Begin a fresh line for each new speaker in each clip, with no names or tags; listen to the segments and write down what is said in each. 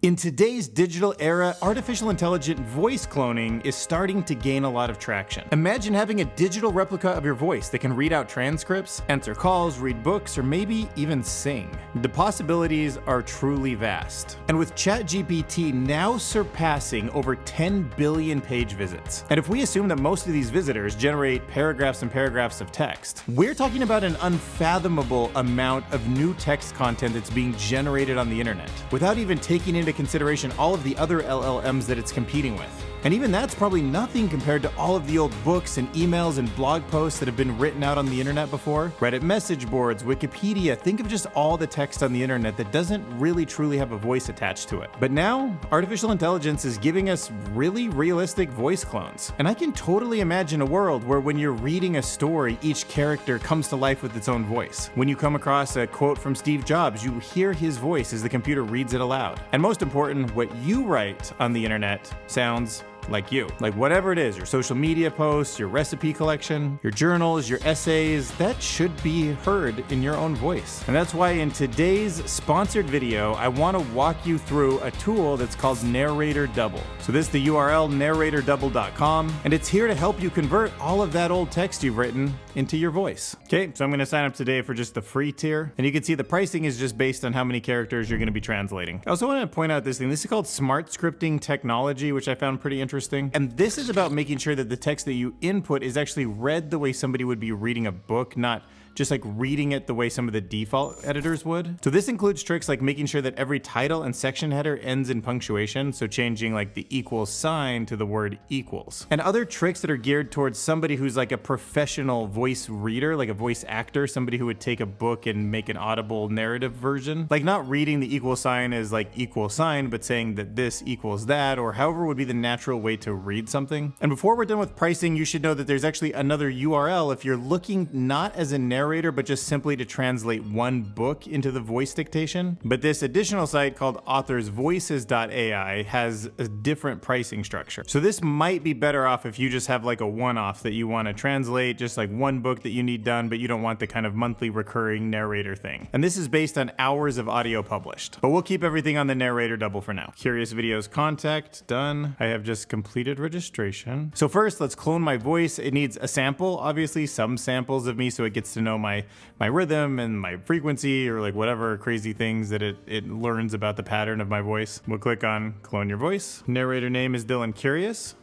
In today's digital era, artificial intelligent voice cloning is starting to gain a lot of traction. Imagine having a digital replica of your voice that can read out transcripts, answer calls, read books, or maybe even sing. The possibilities are truly vast. And with ChatGPT now surpassing over 10 billion page visits, and if we assume that most of these visitors generate paragraphs and paragraphs of text, we're talking about an unfathomable amount of new text content that's being generated on the internet, without even taking into consideration all of the other LLMs that it's competing with. And even that's probably nothing compared to all of the old books and emails and blog posts that have been written out on the internet before. Reddit message boards, Wikipedia, think of just all the text on the internet that doesn't really truly have a voice attached to it. But now, artificial intelligence is giving us really realistic voice clones. And I can totally imagine a world where when you're reading a story, each character comes to life with its own voice. When you come across a quote from Steve Jobs, you hear his voice as the computer reads it aloud. And most important, what you write on the internet sounds like you. Like whatever it is, your social media posts, your recipe collection, your journals, your essays, that should be heard in your own voice. And that's why in today's sponsored video, I want to walk you through a tool that's called Narrator Double. So this is the URL narratordouble.com, and it's here to help you convert all of that old text you've written into your voice. Okay, so I'm going to sign up today for just the free tier, and you can see the pricing is just based on how many characters you're going to be translating. I also want to point out this thing. This is called smart scripting technology, which I found pretty interesting. And this is about making sure that the text that you input is actually read the way somebody would be reading a book, not just like reading it the way some of the default editors would. So this includes tricks like making sure that every title and section header ends in punctuation, so changing like the equals sign to the word equals. And other tricks that are geared towards somebody who's like a professional voice reader, like a voice actor, somebody who would take a book and make an audible narrative version. Like not reading the equal sign as like equal sign, but saying that this equals that, or however would be the natural way to read something. And before we're done with pricing, you should know that there's actually another URL if you're looking not as a narrator, but just simply to translate one book into the voice dictation. But this additional site called authorsvoices.ai has a different pricing structure. So this might be better off if you just have like a one-off that you want to translate, just like one book that you need done, but you don't want the kind of monthly recurring narrator thing. And this is based on hours of audio published. But we'll keep everything on the Narrator Double for now. Curious Videos contact, done. I have just completed registration. So first, let's clone my voice. It needs a sample, obviously some samples of me so it gets to know my rhythm and my frequency, or like whatever crazy things that it learns about the pattern of my voice. We'll click on clone your voice. Narrator name is Dylan Curious.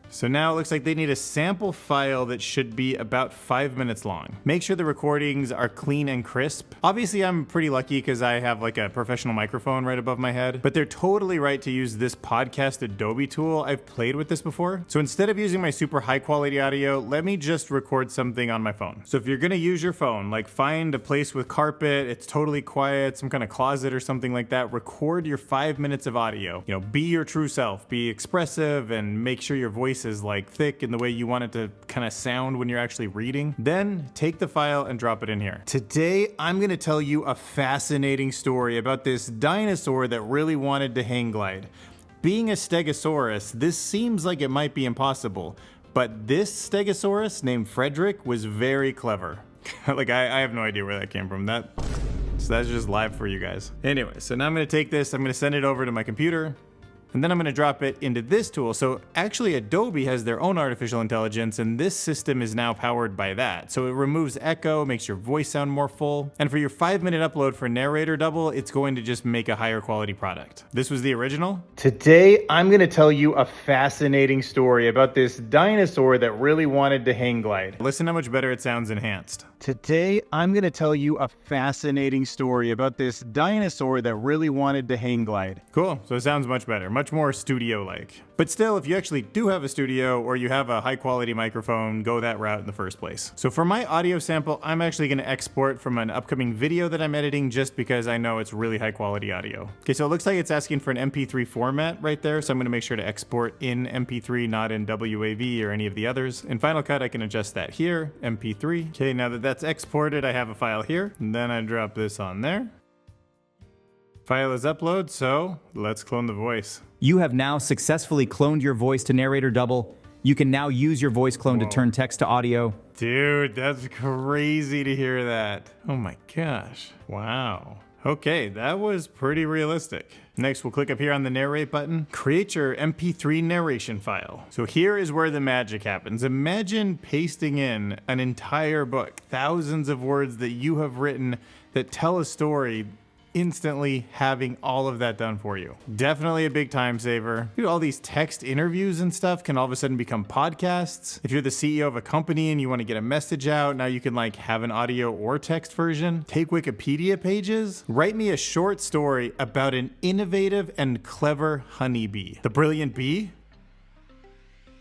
So now it looks like they need a sample file that should be about 5 minutes long. Make sure the recordings are clean and crisp. Obviously, I'm pretty lucky because I have like a professional microphone right above my head, but they're totally right to use this podcast Adobe tool. I've played with this before. So instead of using my super high quality audio, let me just record something on my phone. So if you're gonna use your phone, like find a place with carpet, it's totally quiet, some kind of closet or something like that, record your 5 minutes of audio. You know, be your true self, be expressive, and make sure your voice is like thick in the way you want it to kind of sound when you're actually reading. Then take the file and drop it in here. Today, I'm gonna tell you a fascinating story about this dinosaur that really wanted to hang glide. Being a stegosaurus, this seems like it might be impossible, but this stegosaurus named Frederick was very clever. Like I have no idea where that came from. So that's just live for you guys. Anyway, so now I'm gonna take this, I'm gonna send it over to my computer, and then I'm gonna drop it into this tool. So actually Adobe has their own artificial intelligence, and this system is now powered by that. So it removes echo, makes your voice sound more full. And for your 5-minute upload for Narrator Double, it's going to just make a higher quality product. This was the original. Today, I'm gonna tell you a fascinating story about this dinosaur that really wanted to hang glide. Listen how much better it sounds enhanced. Today, I'm gonna tell you a fascinating story about this dinosaur that really wanted to hang glide. Cool, so it sounds much better, much more studio-like. But still, if you actually do have a studio or you have a high quality microphone, go that route in the first place. So for my audio sample, I'm actually gonna export from an upcoming video that I'm editing just because I know it's really high quality audio. Okay, so it looks like it's asking for an MP3 format right there, so I'm gonna make sure to export in MP3, not in WAV or any of the others. In Final Cut, I can adjust that here, MP3. Okay, now that that's exported, I have a file here, and then I drop this on there. File is uploaded, so let's clone the voice.
You have now successfully cloned your voice to Narrator Double. You can now use your voice clone to turn text to audio.
Dude, that's crazy to hear that. Oh my gosh. Wow. Okay, that was pretty realistic. Next, we'll click up here on the narrate button. Create your MP3 narration file. So here is where the magic happens. Imagine pasting in an entire book, thousands of words that you have written that tell a story, instantly having all of that done for you. Definitely a big time saver. Dude, all these text interviews and stuff can all of a sudden become podcasts. If you're the CEO of a company and you want to get a message out, now you can like have an audio or text version. Take Wikipedia pages. Write me a short story about an innovative and clever honeybee. The brilliant bee?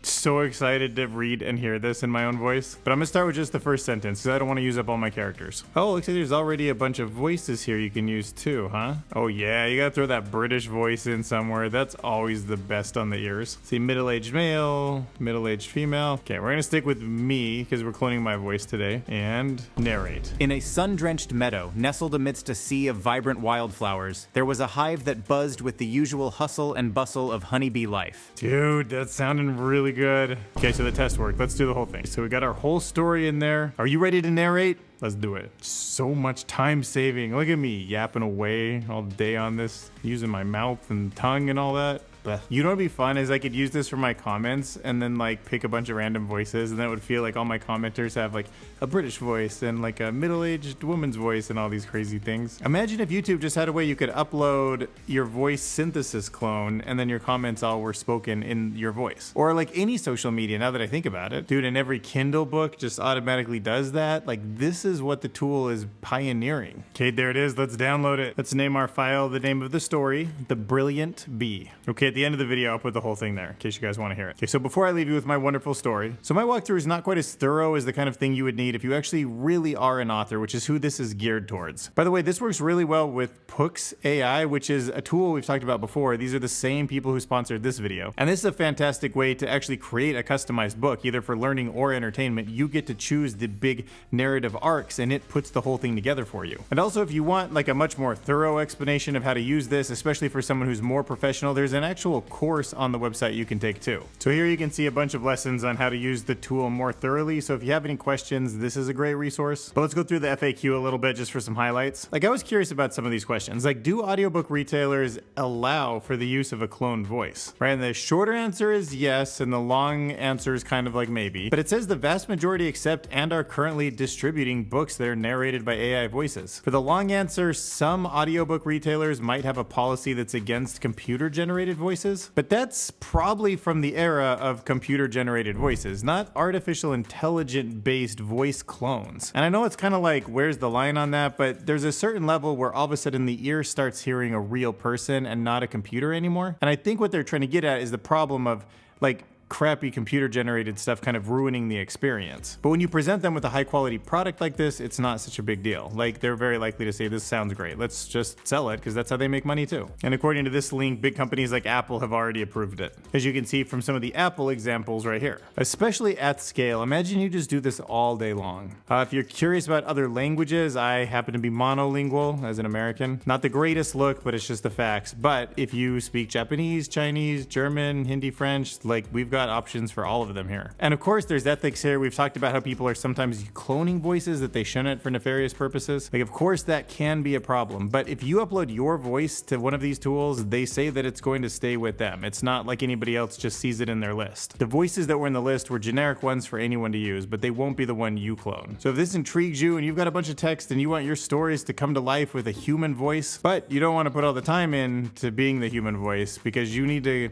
So excited to read and hear this in my own voice. But I'm gonna start with just the first sentence because I don't want to use up all my characters. Oh, looks like there's already a bunch of voices here you can use too, huh? Oh yeah, you gotta throw that British voice in somewhere. That's always the best on the ears. See, middle-aged male, middle-aged female. Okay, we're gonna stick with me because we're cloning my voice today. And narrate.
In a sun-drenched meadow, nestled amidst a sea of vibrant wildflowers, there was a hive that buzzed with the usual hustle and bustle of honeybee life.
Dude, that's sounding really good. Okay, so the test worked. Let's do the whole thing. So we got our whole story in there. Are you ready to narrate? Let's do it. So much time saving. Look at me yapping away all day on this, using my mouth and tongue and all that. You know what'd be fun is I could use this for my comments and then like pick a bunch of random voices, and then it would feel like all my commenters have like a British voice and like a middle-aged woman's voice and all these crazy things. Imagine if YouTube just had a way you could upload your voice synthesis clone and then your comments all were spoken in your voice. Or like any social media, now that I think about it. Dude, and every Kindle book just automatically does that. Like this is what the tool is pioneering. Okay, there it is. Let's download it. Let's name our file the name of the story, The Brilliant Bee. Okay, at the end of the video, I'll put the whole thing there in case you guys want to hear it. Okay, so before I leave you with my wonderful story, so my walkthrough is not quite as thorough as the kind of thing you would need if you actually really are an author, which is who this is geared towards. By the way, this works really well with Pooks AI, which is a tool we've talked about before. These are the same people who sponsored this video. And this is a fantastic way to actually create a customized book, either for learning or entertainment. You get to choose the big narrative arcs and it puts the whole thing together for you. And also, if you want like a much more thorough explanation of how to use this, especially for someone who's more professional, there's an actual course on the website you can take too. So here you can see a bunch of lessons on how to use the tool more thoroughly. So if you have any questions, this is a great resource. But let's go through the FAQ a little bit just for some highlights. Like I was curious about some of these questions. Like, do audiobook retailers allow for the use of a cloned voice? Right? And the shorter answer is yes, and the long answer is kind of like maybe. But it says the vast majority accept and are currently distributing books that are narrated by AI voices. For the long answer, some audiobook retailers might have a policy that's against computer-generated voices, but that's probably from the era of computer-generated voices, not artificial intelligence-based voice clones. And I know it's kind of like, where's the line on that? But there's a certain level where all of a sudden the ear starts hearing a real person and not a computer anymore. And I think what they're trying to get at is the problem of like crappy computer generated stuff kind of ruining the experience. But when you present them with a high quality product like this, it's not such a big deal. Like they're very likely to say, this sounds great, let's just sell it, because that's how they make money too. And according to this link, big companies like Apple have already approved it, as you can see from some of the Apple examples right here. Especially at scale, imagine you just do this all day long. If you're curious about other languages, I happen to be monolingual as an American. Not the greatest look, but it's just the facts. But if you speak Japanese, Chinese, German, Hindi, French, like we've got options for all of them here. And of course, there's ethics here. We've talked about how people are sometimes cloning voices that they shouldn't for nefarious purposes. Like, of course, that can be a problem. But if you upload your voice to one of these tools, they say that it's going to stay with them. It's not like anybody else just sees it in their list. The voices that were in the list were generic ones for anyone to use, but they won't be the one you clone. So if this intrigues you and you've got a bunch of text and you want your stories to come to life with a human voice, but you don't want to put all the time in to being the human voice because you need to,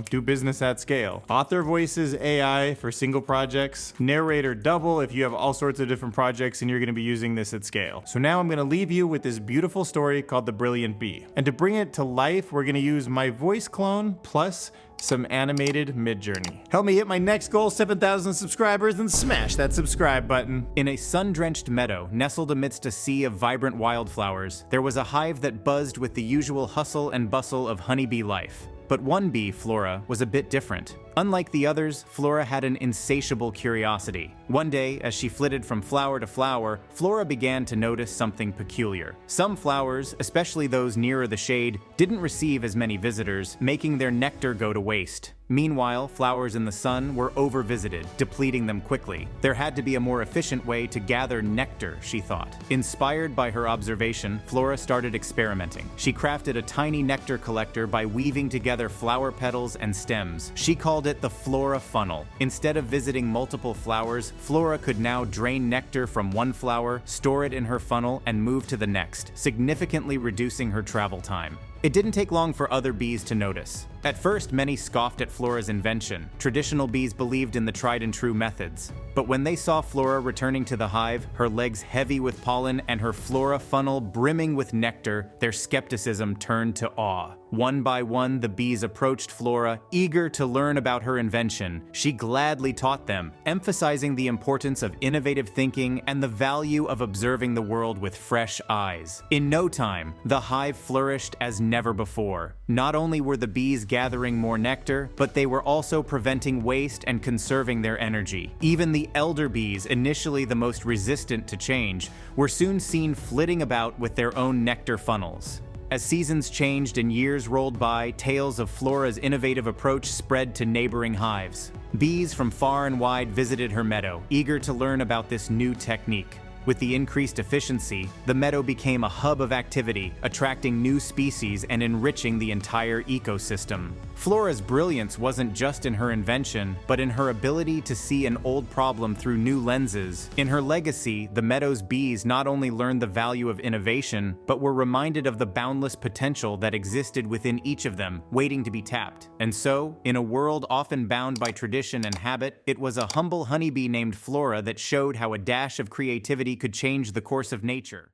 do business at scale. Authorsvoices AI for single projects. Narrator Double if you have all sorts of different projects and you're going to be using this at scale. So now I'm going to leave you with this beautiful story called The Brilliant Bee. And to bring it to life, we're going to use my voice clone plus some animated Mid-Journey. Help me hit my next goal, 7,000 subscribers, and smash that subscribe button.
In a sun-drenched meadow, nestled amidst a sea of vibrant wildflowers, there was a hive that buzzed with the usual hustle and bustle of honeybee life. But one bee, Flora, was a bit different. Unlike the others, Flora had an insatiable curiosity. One day, as she flitted from flower to flower, Flora began to notice something peculiar. Some flowers, especially those nearer the shade, didn't receive as many visitors, making their nectar go to waste. Meanwhile, flowers in the sun were over-visited, depleting them quickly. There had to be a more efficient way to gather nectar, she thought. Inspired by her observation, Flora started experimenting. She crafted a tiny nectar collector by weaving together flower petals and stems. She called it the Flora funnel. Instead of visiting multiple flowers, Flora could now drain nectar from one flower, store it in her funnel, and move to the next, significantly reducing her travel time. It didn't take long for other bees to notice. At first, many scoffed at Flora's invention. Traditional bees believed in the tried-and-true methods. But when they saw Flora returning to the hive, her legs heavy with pollen and her Flora funnel brimming with nectar, their skepticism turned to awe. One by one, the bees approached Flora, eager to learn about her invention. She gladly taught them, emphasizing the importance of innovative thinking and the value of observing the world with fresh eyes. In no time, the hive flourished as never before. Not only were the bees gathering more nectar, but they were also preventing waste and conserving their energy. Even the elder bees, initially the most resistant to change, were soon seen flitting about with their own nectar funnels. As seasons changed and years rolled by, tales of Flora's innovative approach spread to neighboring hives. Bees from far and wide visited her meadow, eager to learn about this new technique. With the increased efficiency, the meadow became a hub of activity, attracting new species and enriching the entire ecosystem. Flora's brilliance wasn't just in her invention, but in her ability to see an old problem through new lenses. In her legacy, the meadow's bees not only learned the value of innovation, but were reminded of the boundless potential that existed within each of them, waiting to be tapped. And so, in a world often bound by tradition and habit, it was a humble honeybee named Flora that showed how a dash of creativity could change the course of nature.